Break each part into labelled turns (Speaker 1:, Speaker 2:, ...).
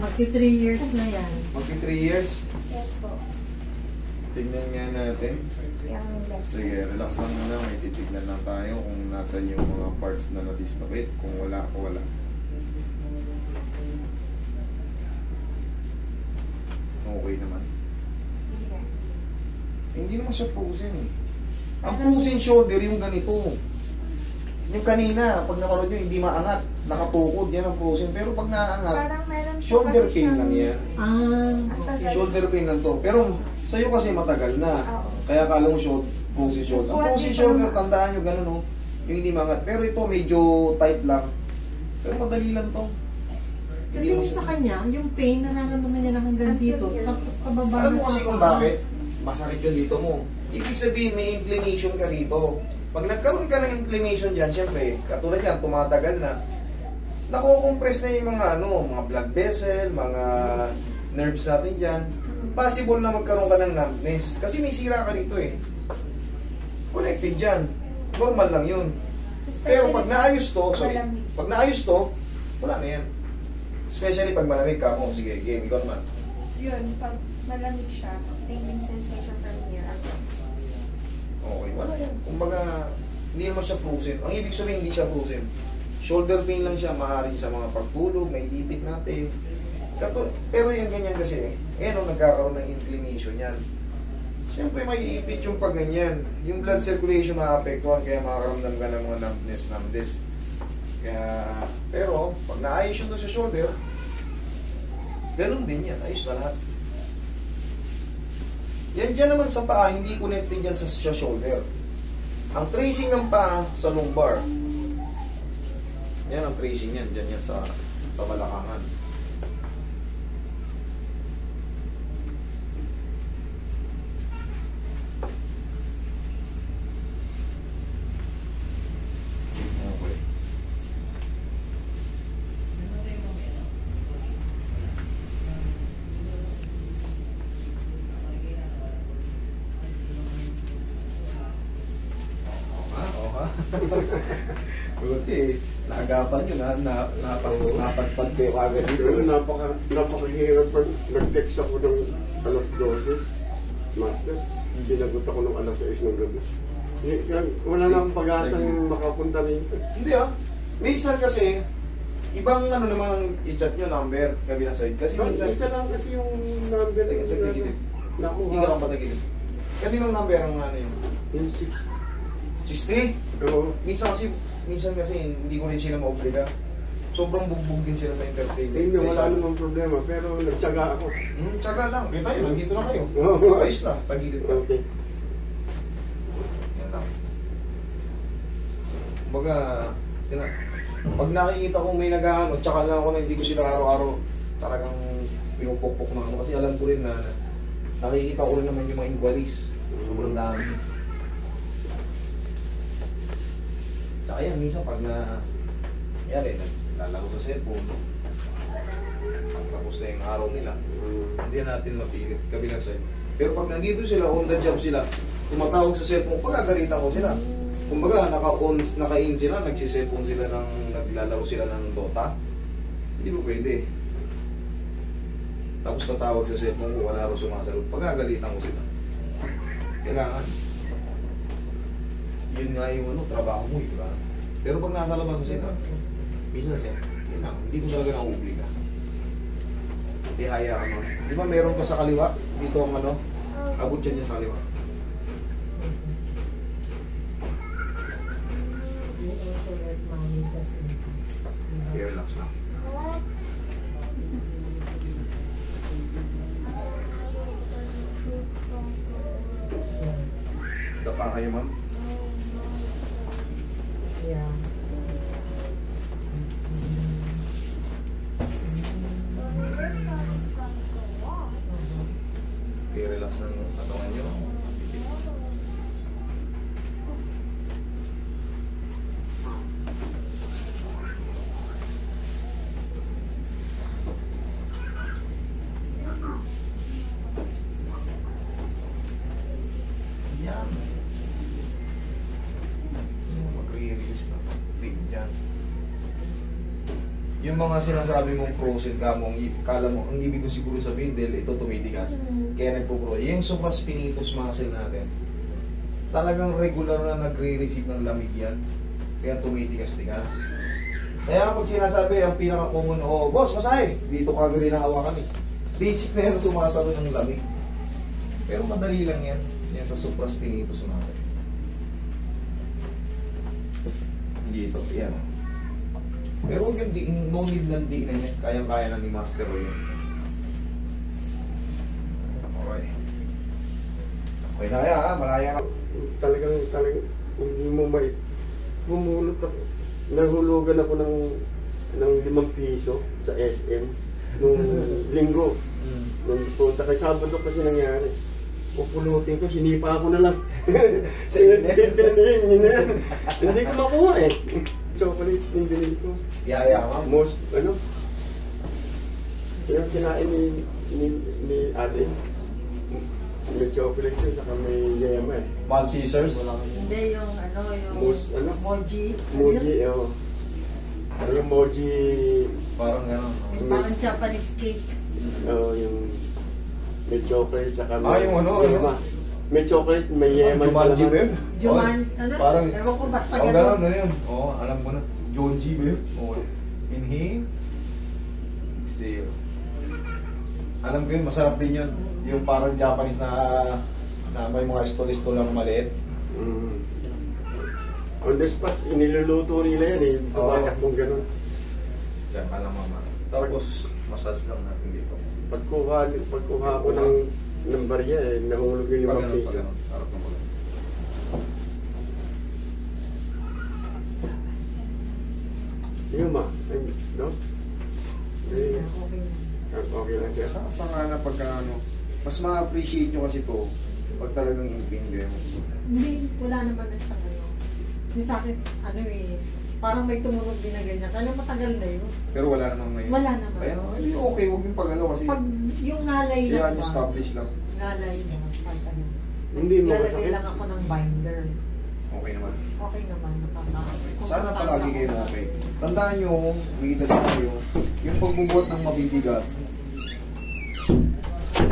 Speaker 1: Magti 3 years na yan.
Speaker 2: Magti 3 years?
Speaker 3: Yes po.
Speaker 2: Tignan nga natin.
Speaker 3: Yung left
Speaker 2: Sige,
Speaker 3: side.
Speaker 2: relax lang muna. May titignan lang tayo kung nasa yung mga parts na na-dislocate. Kung wala, wala. Okay naman.
Speaker 3: Yeah.
Speaker 2: Hindi naman siya frozen eh. Ang frozen shoulder yung ganito. Yung kanina, pag napanood nyo, hindi maangat. Nakatukod, yan ang frozen. Pero pag naangat,
Speaker 3: Parang meron po
Speaker 2: shoulder
Speaker 3: kasi
Speaker 2: pain
Speaker 3: siyang-
Speaker 2: lang yan.
Speaker 1: Okay.
Speaker 2: Shoulder pain lang to. Pero sa'yo kasi matagal na.
Speaker 3: Oo.
Speaker 2: Kaya kala mo frozen shoulder. Ang frozen shoulder, tandaan nyo, ganun o. Yung hindi maangat. Pero ito medyo tight lang. Pero madali lang to.
Speaker 1: Kasi yung sa kanya, yung pain, nararamdaman niya na hanggang dito. Tapos pababa
Speaker 2: Alam
Speaker 1: na
Speaker 2: mo kasi
Speaker 1: sa
Speaker 2: kung
Speaker 1: paa.
Speaker 2: bakit? Masakit yun dito mo. Ibig sabihin may inflammation ka dito. Pag nagkaroon ka ng inflammation dyan, syempre, katulad yan, tumatagal na, nakukompress na yung mga mga blood vessel, mga nerves natin dyan. Possible na magkaroon ka ng numbness. Kasi may sira ka dito eh. Connected dyan. Normal lang yun. Pero pag naayos to, pag naayos to, wala na yan. Especially pag malamig ka mo. Sige, game, ikaw naman.
Speaker 3: Yun, pag malamig siya, tingling sensation from here.
Speaker 2: Okay, wala yan. Kumbaga, hindi naman siya frozen. Ang ibig sabihin, hindi siya frozen. Shoulder pain lang siya, maaaring sa mga pagtulog, may ipit natin. Pero yan ganyan kasi, nagkakaroon ng inflammation yan. Siyempre may ipit yung pag ganyan. Yung blood circulation na-apektuhan, kaya makakaramdam ka ng mga numbness. Kaya, pero, pag naayos yun doon sa shoulder, ganun din yan, ayos na lahat. Yan dyan naman sa paa, hindi connected yan sa shoulder. Ang tracing ng paa sa lumbar. Yan ang tracing yan, dyan yan sa balakangan. Okay. Buti, naagapan nyo napadpad kayo agad dito.
Speaker 4: Pero napakahirap pag nag-text ako ng alas 12. Master, sinagot ako ng alas 6 ng gabi. Wala na akong pag-asang makapunta rito.
Speaker 2: Hindi minsan kasi, ibang naman ang i-chat nyo number, kabilang side. Kasi minsan,
Speaker 4: Isa lang kasi yung number
Speaker 2: tagilid. Hindi ka
Speaker 4: nakuha.
Speaker 2: lang patagilid. Kaninong number ang yun?
Speaker 4: Yung 6.
Speaker 2: 63?
Speaker 4: Oo.
Speaker 2: Minsan kasi hindi ko rin sila maobliga. Sobrang bugbog din sila sa entertainment.
Speaker 4: Hindi, wala namang problema. Pero nagtsaga ako.
Speaker 2: Tsaga lang. Kita yun, nandito na kayo.
Speaker 4: Oo.
Speaker 2: Ayos na, tagilid ka.
Speaker 4: Okay.
Speaker 2: Yan lang. Kumbaga, pag nakikita ko may nag-ano, tsaka lang ako na hindi ko sila araw-araw talagang pinupukpok na ano. Kasi alam ko rin na nakikita ko rin naman yung mga inquiries. Sobrang dami. Tsaka yan, minsan pag naglalaro sa cellphone, tapos na yung araw nila, hindi natin mapilit kabilang sa'yo. Pero pag nandito sila, on the job sila, tumatawag sa cellphone, pagkagalitan ko sila. Kumbaga, naka-in sila, nagsi-cellphone sila, naglalaro sila ng Dota. Hindi mo pwede. Tapos tatawag sa cellphone ko, wala rin sumasagot. Pagkagalitan ko sila. Kailangan. Yun nga yung trabaho mo, diba? Pero pag nasa labas na sila, minsan siya, hindi ko talaga na-obliga. Ihaya ka mo. Di ba meron ka sa kaliwa? Dito ang abot yan niya sa kaliwa.
Speaker 1: You also let mommy just in case.
Speaker 2: Okay, relax lang. Dapa kayo, ma'am?
Speaker 1: Yeah.
Speaker 2: Okay, relax lang yung katawan nyo. Yan. Mag-release na. Big yan. Yung mga sinasabi mong frozen ka mo, kala mo, ang ibig ko siguro sabihin dahil ito tumitigas. Kaya nagpo-frozen. Yung supraspinatus muscle natin, talagang regular na nagre-receive ng lamig yan. Kaya tumitigas-tigas. Kaya pag sinasabi, ang pinaka-common, oh, boss, masahe, dito kagad din ang hawakan eh. Basic na yan, sumasalo ng lamig. Pero madali lang yan. Yan sa supraspinatus muscle. Dito, yan. Pero huwag yung no need ng di na yan. Kayang-kaya na ni Master Roy yun. Okay. Okay na kaya ha, malaya na.
Speaker 4: Talagang hindi mo may bumulot ako. Nahulugan ako ng 5 piso sa SM nung linggo. Nung punta kay Sabado kasi nangyari. Pupulutin ko, sinipa ako na lang. Hindi ko makuha eh. Chocolate yung binili ko.
Speaker 2: Yaya ka.
Speaker 4: Most, yung kinain ni ate. May chocolate yun, saka may yema eh.
Speaker 2: Maltesers.
Speaker 1: Hindi yung yung moji.
Speaker 4: Moji, oh. Yung moji.
Speaker 2: Parang gano'n.
Speaker 1: Yung parang Japanese cake.
Speaker 4: Oh, yung may chocolate, saka may
Speaker 2: yung
Speaker 4: yema. May chocolate, may yema.
Speaker 2: Jumanji ba yun? Parang,
Speaker 1: ewan ko basta
Speaker 2: gano'n.
Speaker 1: gano'n.
Speaker 2: Ano yun? Oo, alam ko na. Jonji ba yun? Oo. Inhale. Exhale. Alam ko yun, masarap din yun. Yung parang Japanese na may mga istol-istol lang maliit.
Speaker 4: On the spot, iniluluto nila yan eh. Babakat mong gano'n.
Speaker 2: Diyan ka lang mama. Tapos, massage lang natin dito.
Speaker 4: Pagkuha ko ng barya eh, nahulog yung 5 piso.
Speaker 2: Sarap na pala.
Speaker 4: Yuma, no? Okay lang siya.
Speaker 2: Sa nga na pagka mas ma-appreciate nyo kasi to pag talagang in-pain kayo.
Speaker 1: Hindi, wala naman na siya ngayon. Yung sa akin, parang may tumunog din na ganyan. Kaya matagal na yun.
Speaker 2: Pero wala namang ngayon.
Speaker 1: Wala naman.
Speaker 2: Kaya okay, huwag yung pag-ano kasi
Speaker 1: Pag yung ngalay lang
Speaker 2: kaya establish lang.
Speaker 1: Ngalay lang.
Speaker 4: Hindi mo
Speaker 1: Lalagay
Speaker 4: masakit.
Speaker 1: lang ako ng binder.
Speaker 2: Okay naman.
Speaker 1: Okay naman.
Speaker 2: Sana palagi kayo okay. Tandaan nyo, may edad kayo, yung pagbubuhat ng mabibigat,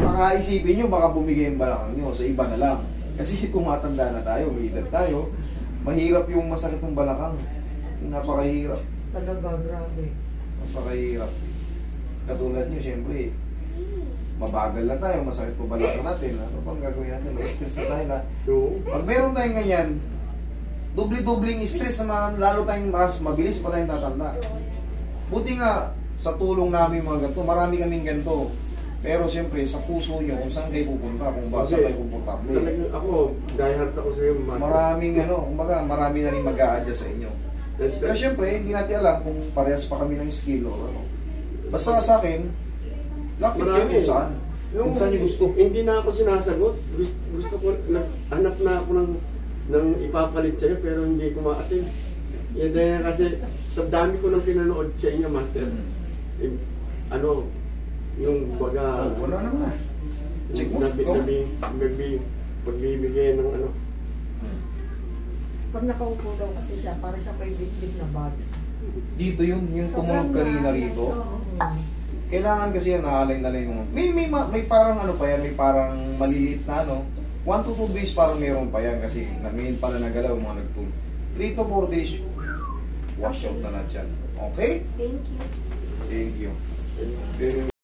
Speaker 2: makaisipin nyo, baka bumigay yung balakang nyo sa iba na lang. Kasi tumatanda na tayo, may edad tayo, mahirap yung masakit ng balakang. Napakahirap.
Speaker 1: Talaga, grabe.
Speaker 2: Napakahirap. Katulad nyo, siyempre, mabagal na tayo, masakit po balakang natin. Ano bang gagawin natin? May stress na tayo na. Pag meron tayong ganyan, doble-dobling stress naman, lalo tayong mas mabilis pa tayong tatanda. Buti nga, sa tulong namin mga ganito, marami kaming ganito. Pero siyempre, sa puso nyo, kung saan kayo pupunta, kung basa kayo komportable.
Speaker 4: Ako, diehard ako sa iyo, Master.
Speaker 2: Maraming kumbaga, marami na rin mag-a-adjust sa inyo. Pero siyempre, hindi natin alam kung parehas pa kami ng skill o ano. Basta sa akin, lapit kayo kung saan. Kung saan nyo gusto.
Speaker 4: Hindi na ako sinasagot. Gusto ko, hanap na ako ng ipapalit sa'yo, pero hindi ko ma-attend. Yan dahil kasi, sa dami ko nang pinanood sa inyo, Master. Yung baga...
Speaker 2: Wala naman na. Check mo.
Speaker 4: Pagbibigay ng ano.
Speaker 1: Pag nakaupo daw kasi siya, para siya may big na bag.
Speaker 2: Dito yung tumunog kanina rito. Kailangan kasi yan, nahalay-nalay mo. May parang ano pa yan, may parang maliliit na 1 to 2 days parang meron pa yan kasi ngayon pala nagalaw mga nagtulog. 3 to 4 days, wash out na lahat yan. Okay?
Speaker 3: Thank you.
Speaker 2: Thank you.